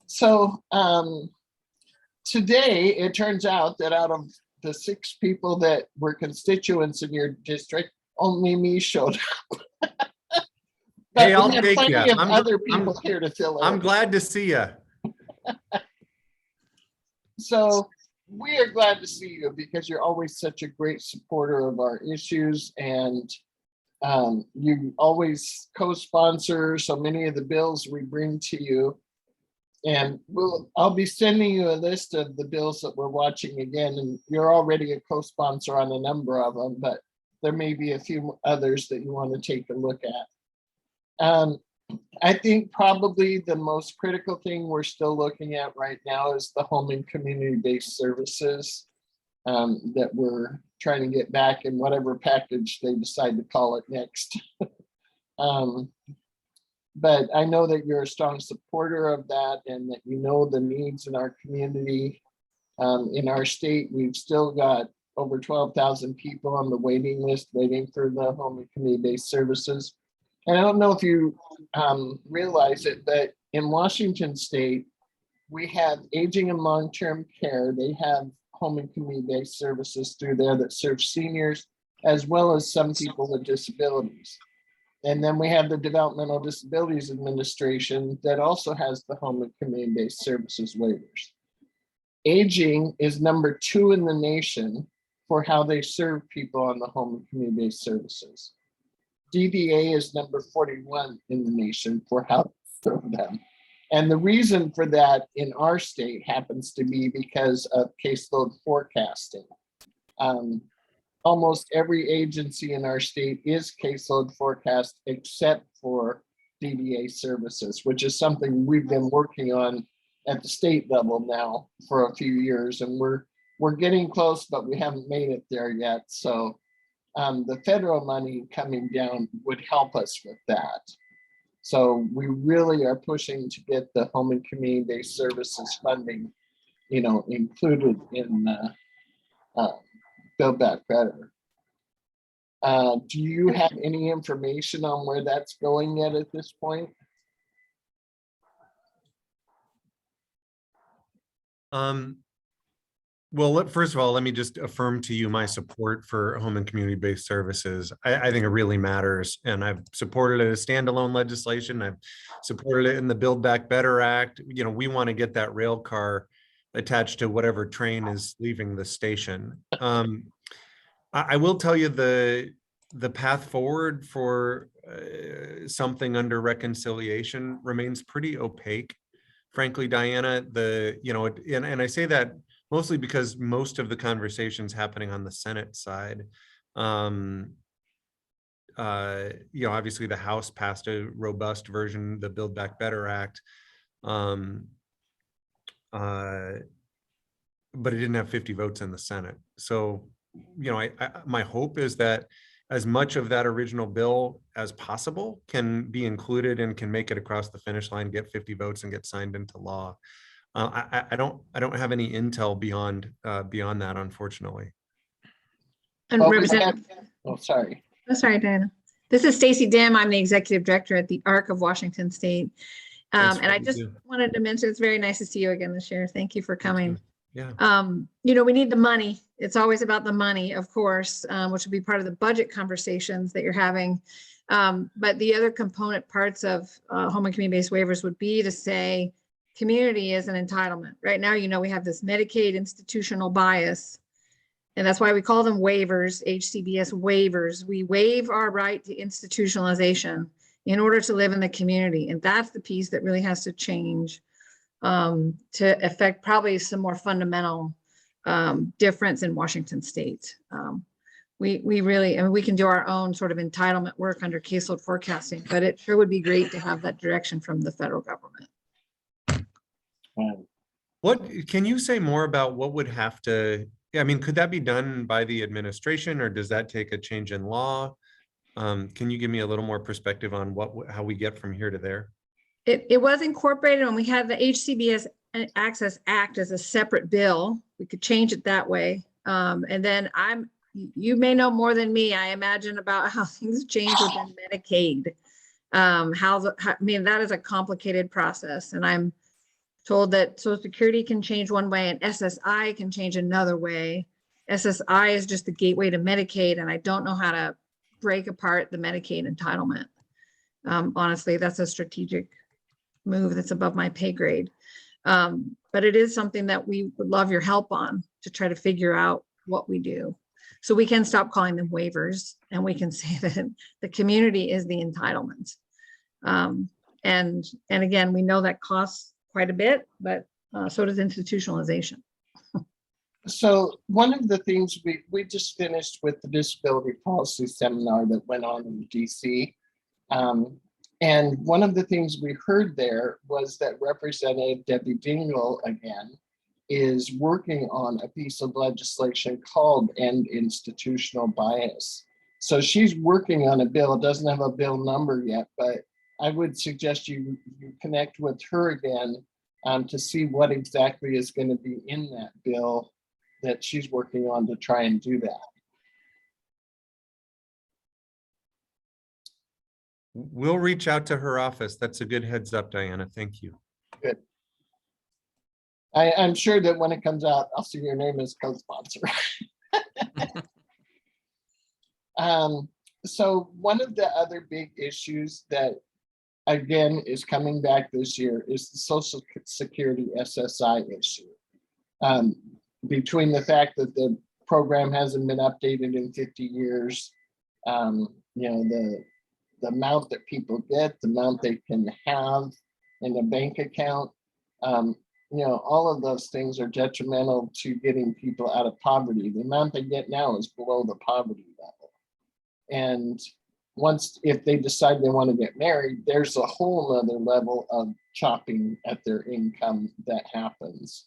So today, it turns out that out of the 6 people that were constituents in your district, only me showed up. But Hey, I'll we have take plenty you. of other people here to fill in. I'm glad to see you. So we are glad to see you because you're always such a great supporter of our issues, and you always co-sponsor so many of the bills we bring to you. And I'll be sending you a list of the bills that we're watching again, and you're already a co-sponsor on a number of them, but there may be a few others that you want to take a look at. I think probably the most critical thing we're still looking at right now is the home and community-based services that we're trying to get back in whatever package they decide to call it next. But I know that you're a strong supporter of that and that you know the needs in our community. In our state, we've still got over 12,000 people on the waiting list waiting for the home and community-based services. And I don't know if you realize it, but in Washington state, we have aging and long-term care. They have home and community-based services through there that serve seniors, as well as some people with disabilities. And then we have the Developmental Disabilities Administration that also has the home and community-based services waivers. Aging is number 2 in the nation for how they serve people on the home and community-based services. DDA is number 41 in the nation for how to serve them. And the reason for that in our state happens to be because of caseload forecasting. Almost every agency in our state is caseload forecast except for DDA services, which is something we've been working on at the state level now for a few years. And we're getting close, but we haven't made it there yet. So the federal money coming down would help us with that. So we really are pushing to get the home and community-based services funding, included in Build Back Better. Do you have any information on where that's going yet at this point? Well, first of all, let me just affirm to you my support for home and community-based services. I think it really matters, and I've supported it as standalone legislation. I've supported it in the Build Back Better Act. We want to get that rail car attached to whatever train is leaving the station. I will tell you the path forward for something under reconciliation remains pretty opaque, frankly, Diana. And I say that mostly because most of the conversations happening on the Senate side. Obviously the House passed a robust version, the Build Back Better Act, but it didn't have 50 votes in the Senate. So, my hope is that as much of that original bill as possible can be included and can make it across the finish line, get 50 votes and get signed into law. I don't have any intel beyond that, unfortunately. And Representative, sorry. Oh, sorry, Diana. This is Stacy Dim. I'm the executive director at the ARC of Washington State. And I just wanted to mention, it's very nice to see you again this year. Thank you for coming. Yeah. We need the money. It's always about the money, of course, which will be part of the budget conversations that you're having. But the other component parts of home and community-based waivers would be to say community is an entitlement. Right now, we have this Medicaid institutional bias, and that's why we call them waivers, HCBS waivers. We waive our right to institutionalization in order to live in the community. And that's the piece that really has to change to affect probably some more fundamental difference in Washington state. We really, we can do our own sort of entitlement work under caseload forecasting, but it sure would be great to have that direction from the federal government. What can you say more about what would have to, could that be done by the administration, or does that take a change in law? Can you give me a little more perspective on how we get from here to there? It was incorporated when we had the HCBS Access Act as a separate bill. We could change it that way. And then you may know more than me, I imagine, about how things change within Medicaid. That is a complicated process, and I'm told that Social Security can change one way and SSI can change another way. SSI is just the gateway to Medicaid, and I don't know how to break apart the Medicaid entitlement. Honestly, that's a strategic move that's above my pay grade. But it is something that we would love your help on to try to figure out what we do. So we can stop calling them waivers and we can say that the community is the entitlement. And again, we know that costs quite a bit, but so does institutionalization. So one of the things we just finished with the disability policy seminar that went on in DC. And one of the things we heard there was that Representative Debbie Dingell again is working on a piece of legislation called End Institutional Bias. So she's working on a bill. It doesn't have a bill number yet, but I would suggest you connect with her again to see what exactly is going to be in that bill that she's working on to try and do that. We'll reach out to her office. That's a good heads up, Diana. Thank you. Good. I'm sure that when it comes out, I'll see your name as co-sponsor. So one of the other big issues that, again, is coming back this year is the Social Security SSI issue. Between the fact that the program hasn't been updated in 50 years, you know, the amount that people get, the amount they can have in a bank account, you know, all of those things are detrimental to getting people out of poverty. The amount they get now is below the poverty level. And once, if they decide they want to get married, there's a whole other level of chopping at their income that happens.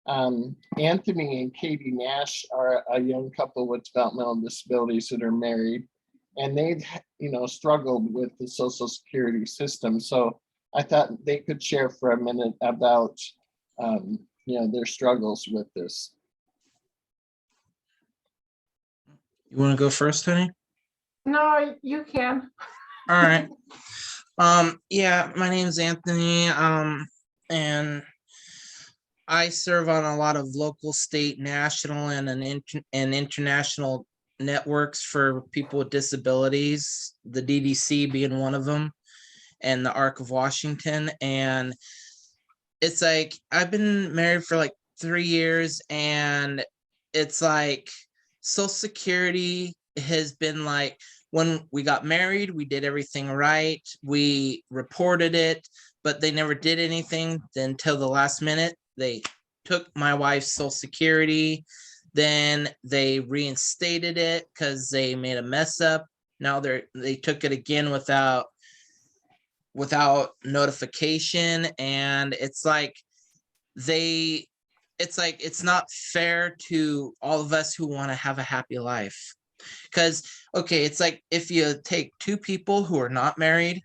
Anthony and Katie Nash are a young couple with developmental disabilities that are married, and they've, you know, struggled with the Social Security system. So I thought they could share for a minute about, you know, their struggles with this. You want to go first, honey? No, you can. All right. Yeah, my name is Anthony. And I serve on a lot of local, state, national, and international networks for people with disabilities, the DDC being one of them, and the Arc of Washington. And it's like, I've been married for like 3 years, and it's like Social Security has been like, when we got married, we did everything right. We reported it, but they never did anything until the last minute. They took my wife's Social Security, then they reinstated it because they made a mess up. Now they took it again without notification, and it's like it's not fair to all of us who want to have a happy life. Because, okay, it's like if you take two people who are not married,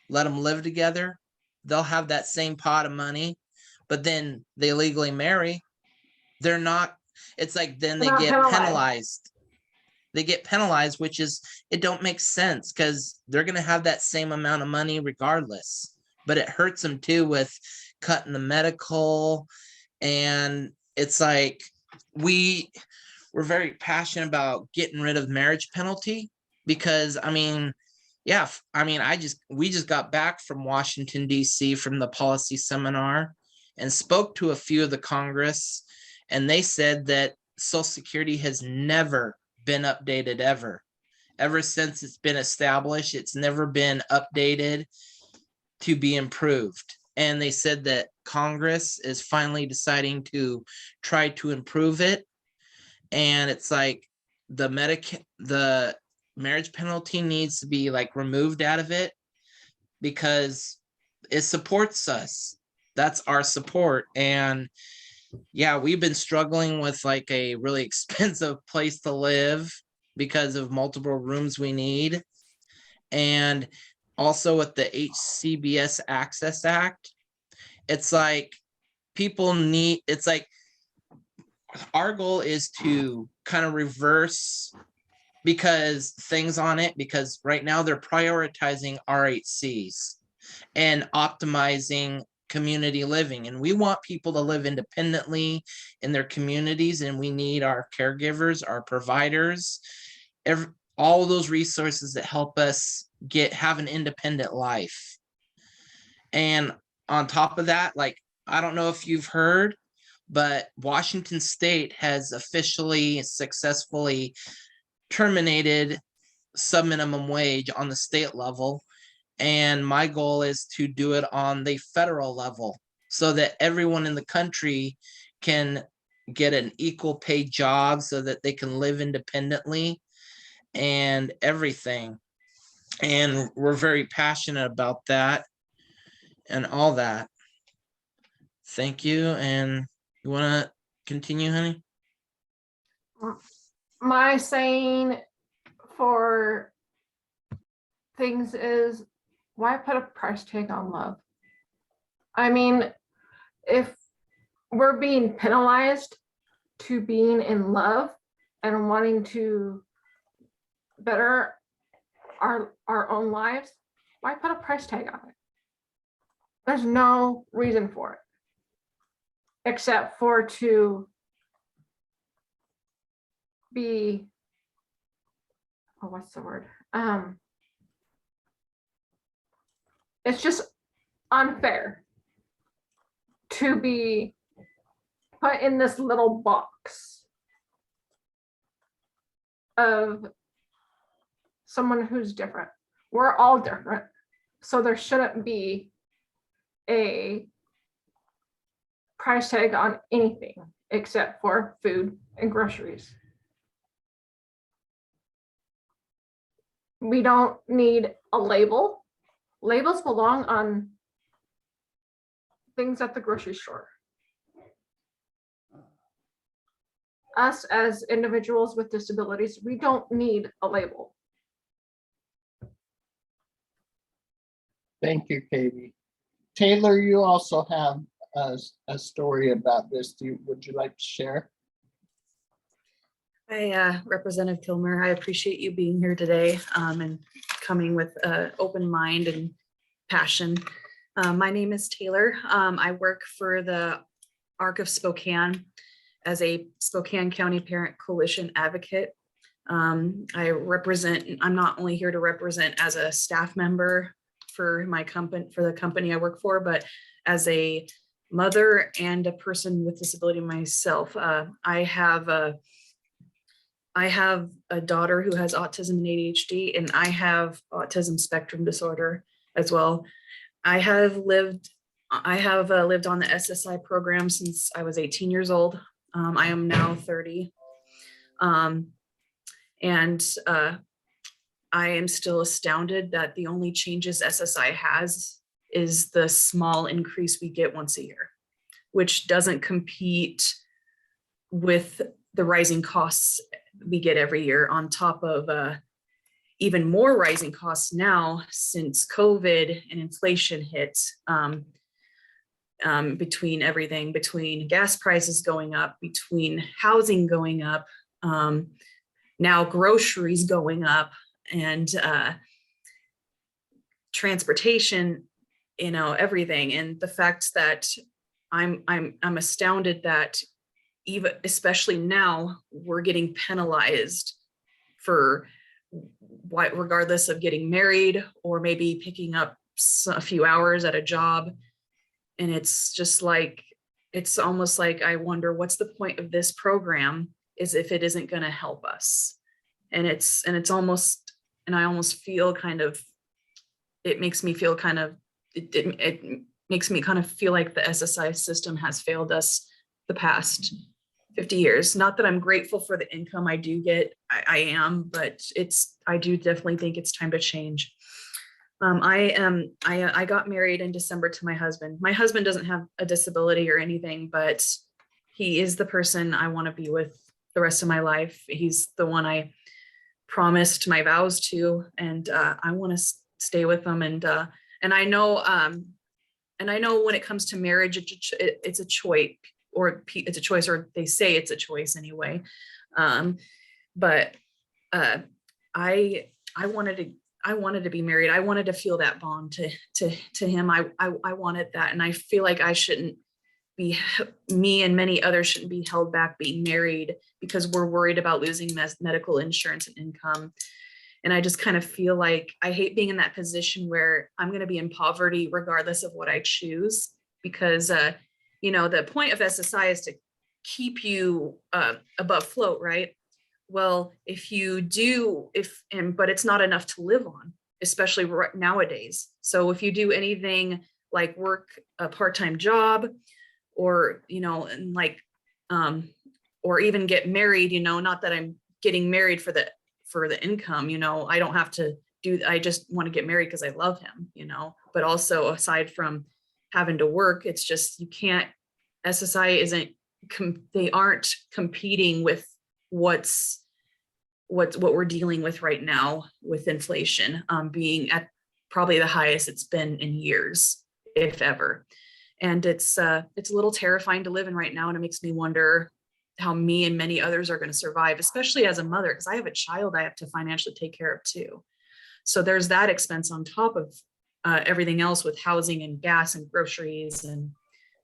let them live together, they'll have that same pot of money, but then they legally marry, they're not, it's like then they get penalized. They get penalized, which is, it don't make sense because they're going to have that same amount of money regardless, but it hurts them too with cutting the medical. And it's like, we're very passionate about getting rid of marriage penalty because, I mean, yeah, I mean, we just got back from Washington, D.C. from the policy seminar and spoke to a few of the Congress, and they said that Social Security has never been updated ever since it's been established. It's never been updated to be improved. And they said that Congress is finally deciding to try to improve it. And it's like the marriage penalty needs to be like removed out of it because it supports us. That's our support. And yeah, we've been struggling with like a really expensive place to live because of multiple rooms we need. And also with the HCBS Access Act, it's like it's like our goal is to kind of reverse because things on it, because right now they're prioritizing RHCs and optimizing community living, and we want people to live independently in their communities, and we need our caregivers, our providers, all of those resources that help us have an independent life. And on top of that, like, I don't know if you've heard, but Washington State has officially successfully terminated sub-minimum wage on the state level. And my goal is to do it on the federal level so that everyone in the country can get an equal paid job so that they can live independently and everything. And we're very passionate about that and all that. Thank you. And you want to continue, honey? My saying for things is, why put a price tag on love? I mean, if we're being penalized to being in love and wanting to better our own lives, why put a price tag on it? There's no reason for it, except for to be, oh, what's the word? It's just unfair to be put in this little box of someone who's different. We're all different, so there shouldn't be a price tag on anything except for food and groceries. We don't need a label. Labels belong on things at the grocery store. Us as individuals with disabilities, we don't need a label. Thank you, Katie. Taylor, you also have a story about this. Would you like to share? Hi, Representative Kilmer. I appreciate you being here today and coming with an open mind and passion. My name is Taylor. I work for the ARC of Spokane as a Spokane County Parent Coalition advocate. I'm not only here to represent as a staff member for my company, for the company I work for, but as a mother and a person with disability myself. I have a daughter who has autism and ADHD, and I have autism spectrum disorder as well. I have lived on the SSI program since I was 18 years old. I am now 30. I am still astounded that the only changes SSI has is the small increase we get once a year, which doesn't compete with the rising costs we get every year, on top of even more rising costs now since COVID and inflation hit, between everything, between gas prices going up, between housing going up, now groceries going up, and transportation, everything. And the fact that I'm astounded that even, especially now, we're getting penalized for what, regardless of getting married or maybe picking up a few hours at a job. And it's just like, it's almost like I wonder what's the point of this program is if it isn't going to help us. And it's almost, and I almost feel kind of, it makes me feel kind of, it makes me kind of feel like the SSI system has failed us the past 50 years. Not that I'm grateful for the income I do get, I am, but I do definitely think it's time to change. I got married in December to my husband. My husband doesn't have a disability or anything, but he is the person I want to be with the rest of my life. He's the one I promised my vows to, and I want to stay with him. And I know when it comes to marriage, it's a choice, or it's a choice, or they say it's a choice anyway. But I I wanted to be married. I wanted to feel that bond to him. I wanted that. And I feel like I shouldn't be, me and many others shouldn't be held back being married because we're worried about losing medical insurance and income. And I just kind of feel like I hate being in that position where I'm going to be in poverty regardless of what I choose, because, you know, the point of SSI is to keep you above float, right? Well, if you do, but it's not enough to live on, especially nowadays. So if you do anything like work a part-time job, or, you know, and like, or even get married, you know, not that I'm getting married for the income, you know, I don't have to do, I just want to get married because I love him, you know, but also aside from having to work, it's just, you can't, SSI isn't, they aren't competing with what we're dealing with right now with inflation being at probably the highest it's been in years, if ever. And it's a little terrifying to live in right now. And it makes me wonder how me and many others are going to survive, especially as a mother, because I have a child I have to financially take care of too. So there's that expense on top of everything else with housing and gas and groceries and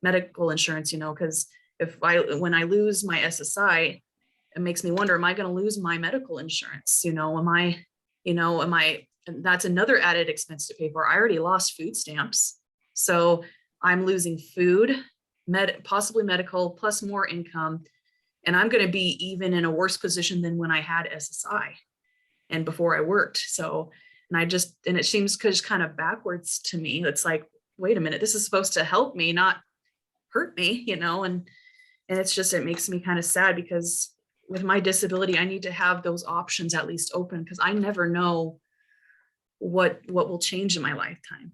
medical insurance, you know, because when I lose my SSI, it makes me wonder, am I going to lose my medical insurance? You know, and that's another added expense to pay for. I already lost food stamps. So I'm losing food, possibly medical, plus more income. And I'm going to be even in a worse position than when I had SSI and before I worked. So, and it seems just kind of backwards to me. It's like, wait a minute, this is supposed to help me, not hurt me, you know? And it's just, it makes me kind of sad because with my disability, I need to have those options at least open, because I never know what will change in my lifetime.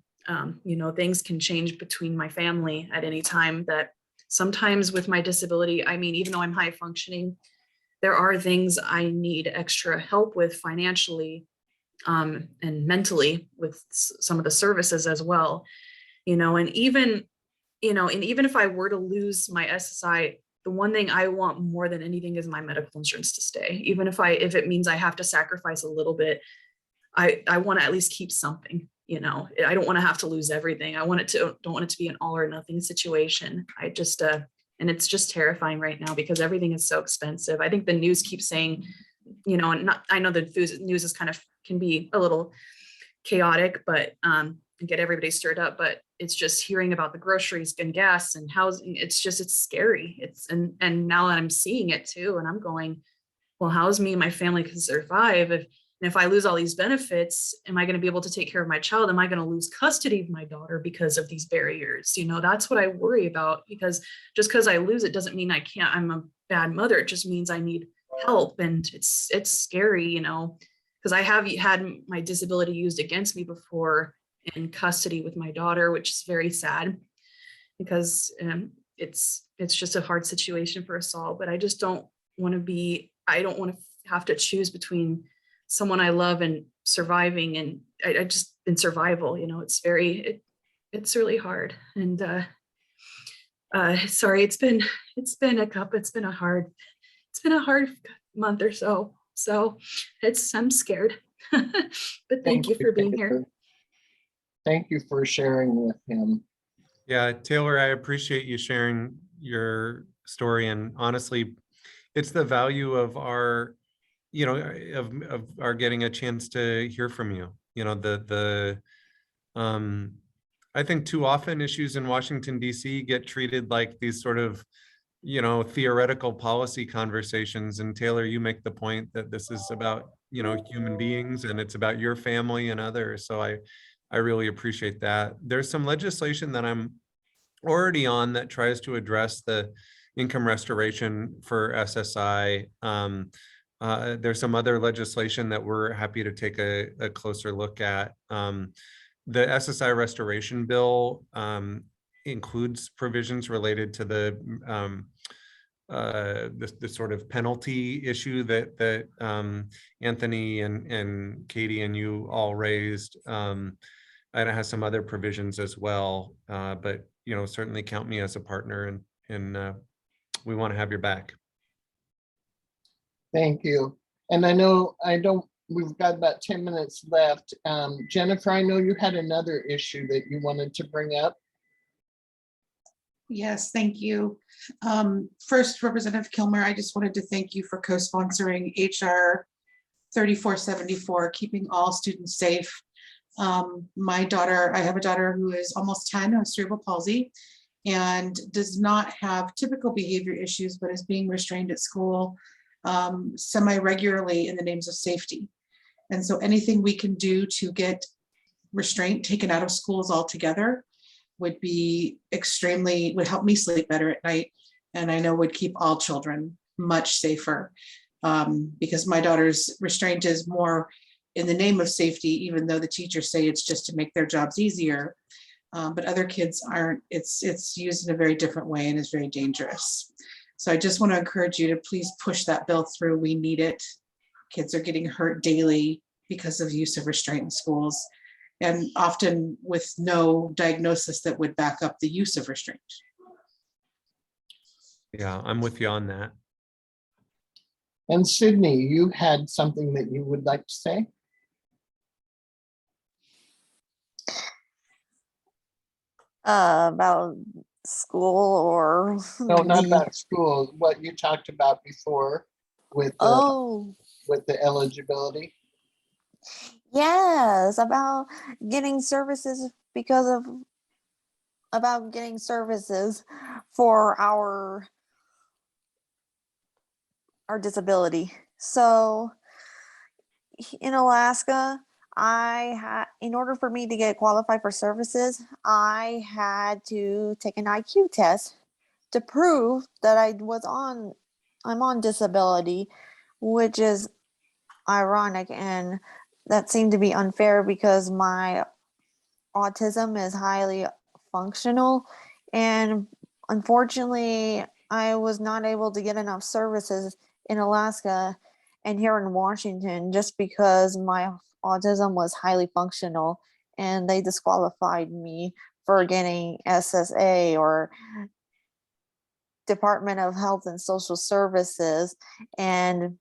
You know, things can change between my family at any time. That sometimes with my disability, I mean, even though I'm high functioning, there are things I need extra help with financially and mentally with some of the services as well. You know, and even if I were to lose my SSI, the one thing I want more than anything is my medical insurance to stay. Even if it means I have to sacrifice a little bit, I want to at least keep something, you know. I don't want to have to lose everything. Don't want it to be an all or nothing situation. I just, and it's just terrifying right now because everything is so expensive. I think the news keeps saying, you know, and I know the news is can be a little chaotic, but get everybody stirred up, but it's just hearing about the groceries and gas and housing. It's scary. And now I'm seeing it too. And I'm going, well, how's me and my family can survive if I lose all these benefits? Am I going to be able to take care of my child? Am I going to lose custody of my daughter because of these barriers? You know, that's what I worry about, because just because I lose it doesn't mean I'm a bad mother. It just means I need help. And it's scary, you know, because I have had my disability used against me before in custody with my daughter, which is very sad because it's just a hard situation for us all. But I just don't want to have to choose between someone I love and surviving, and I just in survival, you know. It's really hard. And sorry, it's been a hard month or so. So I'm scared. But thank you for being here. Thank you for sharing with him. Yeah, Taylor, I appreciate you sharing your story. And honestly, it's the value of our, you know, of our getting a chance to hear from you. You know, I think too often issues in Washington, D.C. get treated like these sort of, you know, theoretical policy conversations. And Taylor, you make the point that this is about, you know, human beings, and it's about your family and others. So I really appreciate that. There's some legislation that I'm already on that tries to address the income restoration for SSI. There's some other legislation that we're happy to take a closer look at. The SSI restoration bill includes provisions related to the sort of penalty issue that Anthony and Katie and you all raised. And it has some other provisions as well, but you know, certainly count me as a partner, and we want to have your back. Thank you. And I know I don't we've got about 10 minutes left. Jennifer, I know you had another issue that you wanted to bring up. Yes, thank you. First, Representative Kilmer, I just wanted to thank you for co-sponsoring HR 3474, keeping all students safe. My daughter, I have a daughter who is almost 10, who has cerebral palsy, and does not have typical behavior issues, but is being restrained at school semi-regularly in the names of safety. And so anything we can do to get restraint taken out of schools altogether would be extremely, would help me sleep better at night. And I know would keep all children much safer, because my daughter's restraint is more in the name of safety, even though the teachers say it's just to make their jobs easier. But other kids aren't, it's used in a very different way and is very dangerous. So I just want to encourage you to please push that bill through. We need it. Kids are getting hurt daily because of use of restraint in schools, and often with no diagnosis that would back up the use of restraint. Yeah, I'm with you on that. And Sydney, you had something that you would like to say? About school or No, not the- about school, what you talked about before with Oh, the eligibility. yes, about getting services because of about getting services for our disability. So in Alaska, in order for me to get qualified for services, I had to take an IQ test to prove that I'm on disability, which is ironic, and that seemed to be unfair because my autism is highly functional, and unfortunately I was not able to get enough services in Alaska and here in Washington just because my autism was highly functional, and they disqualified me for getting SSA or Department of Health and Social Services and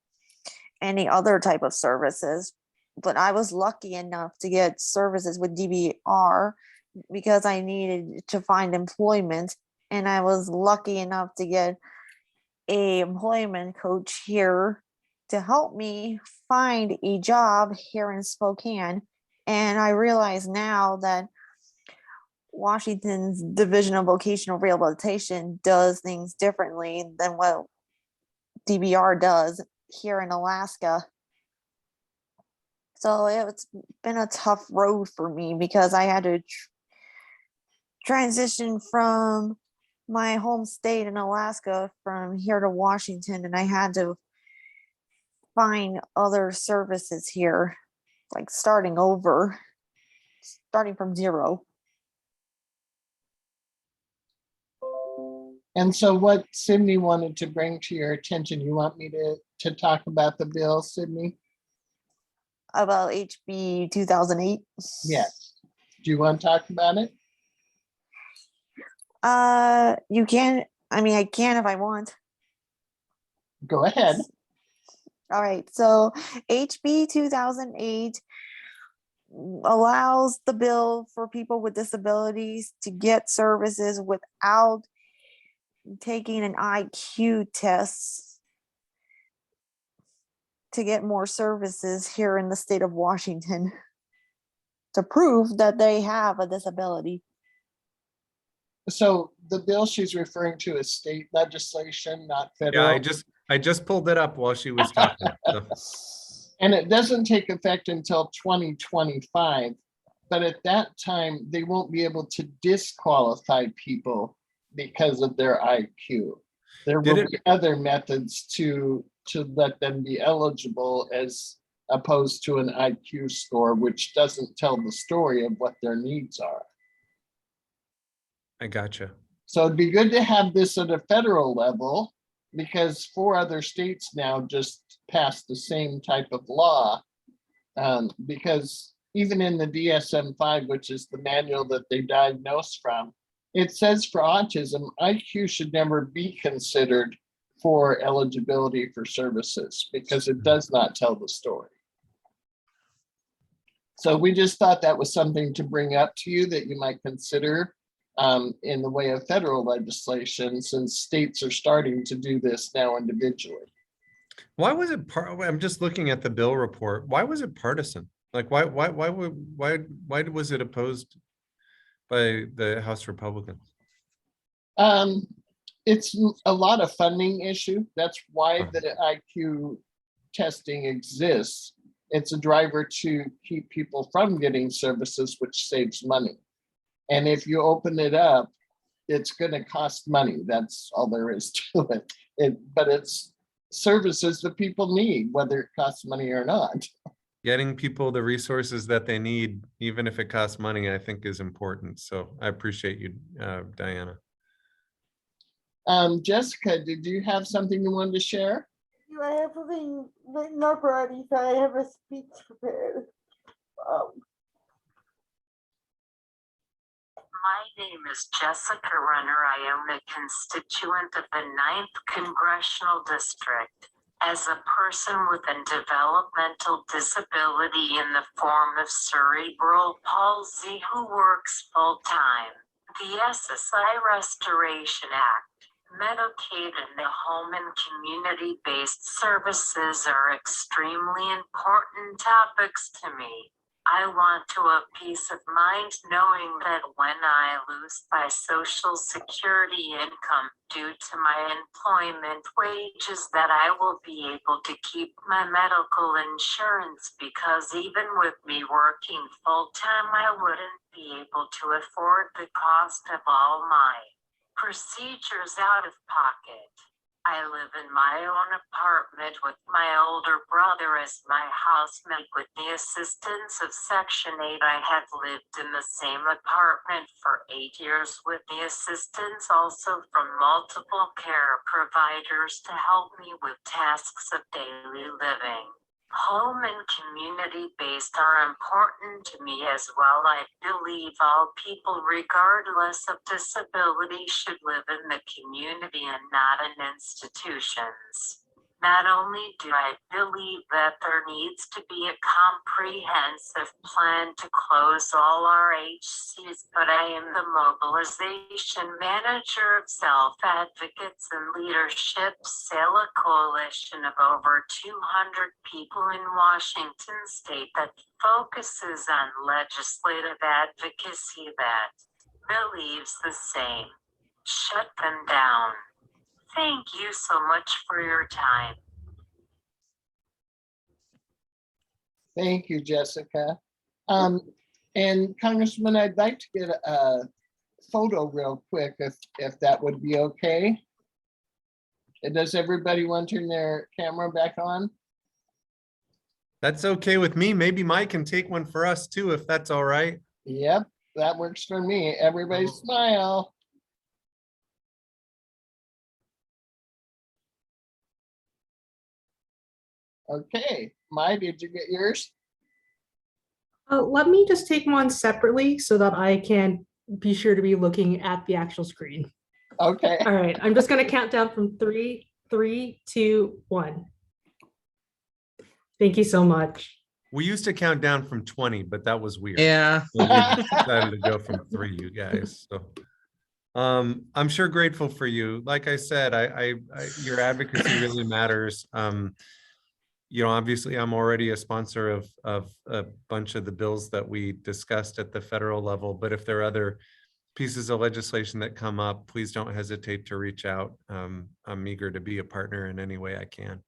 any other type of services. But I was lucky enough to get services with DBR because I needed to find employment, and I was lucky enough to get a employment coach here to help me find a job here in Spokane. And I realize now that Washington's Division of Vocational Rehabilitation does things differently than what DBR does here in Alaska. So it's been a tough road for me because I had to transition from my home state in Alaska from here to Washington, and I had to find other services here, like starting from zero. And so what Sydney wanted to bring to your attention, you want me to talk about the bill, Sydney? About HB 2008. Yes. Do you want to talk about it? You can, I can if I want. Go ahead. All right, so HB 2008 allows the bill for people with disabilities to get services without taking an IQ test to get more services here in the state of Washington to prove that they have a disability. So the bill she's referring to is state legislation, not Yeah, federal. I just pulled it up while she was talking. So, And it doesn't take effect until 2025. But at that time, they won't be able to disqualify people because of their IQ. There will be other methods to let them be eligible as opposed to an IQ score, which doesn't tell the story of what their needs are. I gotcha. So it'd be good to have this at a federal level because 4 other states now just passed the same type of law. Because even in the DSM-5, which is the manual that they diagnose from, it says for autism, IQ should never be considered for eligibility for services because it does not tell the story. So we just thought that was something to bring up to you that you might consider in the way of federal legislation, since states are starting to do this now individually. Why was it I'm just looking at the bill report. Why was it partisan? Like, why was it opposed by the House Republicans? It's a lot of funding issue. That's why the IQ testing exists. It's a driver to keep people from getting services, which saves money. And if you open it up, it's going to cost money. That's all there is to it. But it's services that people need, whether it costs money or not. Getting people the resources that they need, even if it costs money, I think is important. So I appreciate you, Diana. Jessica, did you have something you wanted to share? I have something written up already, so I have a speech prepared. My name is Jessica Runner. I am a constituent of the 9th Congressional District. As a person with a developmental disability in the form of cerebral palsy who works full-time, the SSI Restoration Act, Medicaid, and the home and community-based services are extremely important topics to me. I want to have peace of mind knowing that when I lose my Social Security income due to my employment wages, that I will be able to keep my medical insurance, because even with me working full-time, I wouldn't be able to afford the cost of all my procedures out of pocket. I live in my own apartment with my older brother as my housemate. With the assistance of Section 8, I have lived in the same apartment for 8 years, with the assistance also from multiple care providers to help me with tasks of daily living. Home and community-based are important to me as well. I believe all people, regardless of disability, should live in the community and not in institutions. Not only do I believe that there needs to be a comprehensive plan to close all our HCs, but I am the mobilization manager of self-advocates and leadership, SAIL, a coalition of over 200 people in Washington state that focuses on legislative advocacy that believes the same. Shut them down. Thank you so much for your time. Thank you, Jessica. And Congressman, I'd like to get a photo real quick, if that would be okay. And does everybody want to turn their camera back on? That's okay with me. Maybe Mike can take one for us too, if that's all right. Yep, that works for me. Everybody smile. Okay, Mai, did you get yours? Let me just take one separately so that I can be sure to be looking at the actual screen. Okay. All right, I'm just going to count down from 3, 2, 1. Thank you so much. We used to count down from 20, but that was weird. Yeah. So we just decided to go from 3, you guys. So I'm sure grateful for you. Like I said, your advocacy really matters. You know, obviously I'm already a sponsor of a bunch of the bills that we discussed at the federal level, but if there are other pieces of legislation that come up, please don't hesitate to reach out. I'm eager to be a partner in any way I can.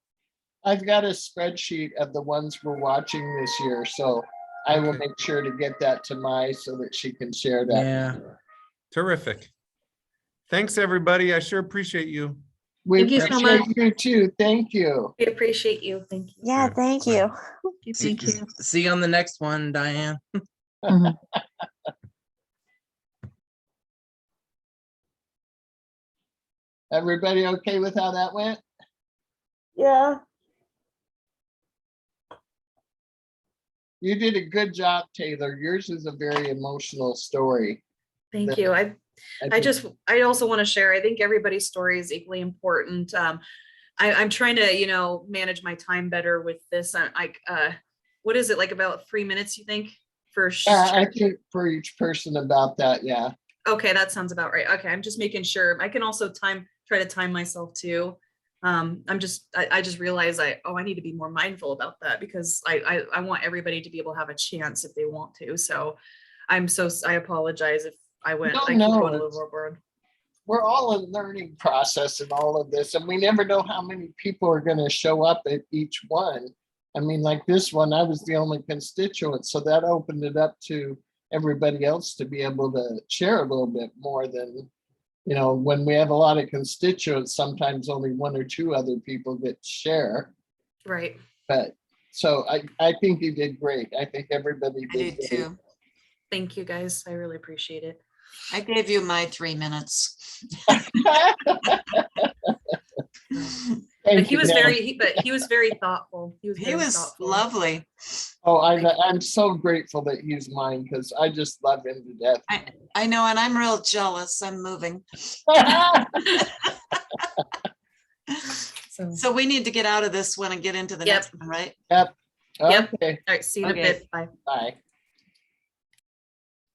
I've got a spreadsheet of the ones we're watching this year, so I will make sure to get that to Mai so that she can share that. Yeah. Terrific. Thanks, everybody. I sure appreciate you. We Thank you so appreciate much. you too. Thank you. We appreciate you. Thank you. Yeah, Alright, thank bye. you. Thank you. See you on the next one, Diane. Everybody okay with how that went? Yeah, You did a good job, Taylor. Yours is a very emotional story. Thank you. I also want to share, I think everybody's story is equally important. I'm trying to, manage my time better with this. what is it, like about 3 minutes, you think? For I think for each person about that, yeah. Okay, that sounds about right. Okay, I'm just making sure. I can also try to time myself too. I just realized I need to be more mindful about that, because I want everybody to be able to have a chance if they want to. So I apologize if I went, No, I keep no, going it's- overboard. We're all in learning process in all of this, and we never know how many people are gonna show up at each one. I mean, like this one, I was the only constituent, so that opened it up to everybody else to be able to share a little bit more than, when we have a lot of constituents, sometimes only one or two other people get to share. Right. But, so I think you did great. I think everybody I do did great. too. Thank you, guys. I really appreciate it. I gave you my 3 minutes. But Thank he you, was Dan. he was very thoughtful. He He was thoughtful. lovely. Oh, I'm so grateful that he's mine, because I just love him to death. I know, and I'm real jealous. I'm moving. So, So we need to get out of this one and get into the Yep. next one, right? Yep. Yep. Okay, all right, see you in a Okay. bit. Bye. bye.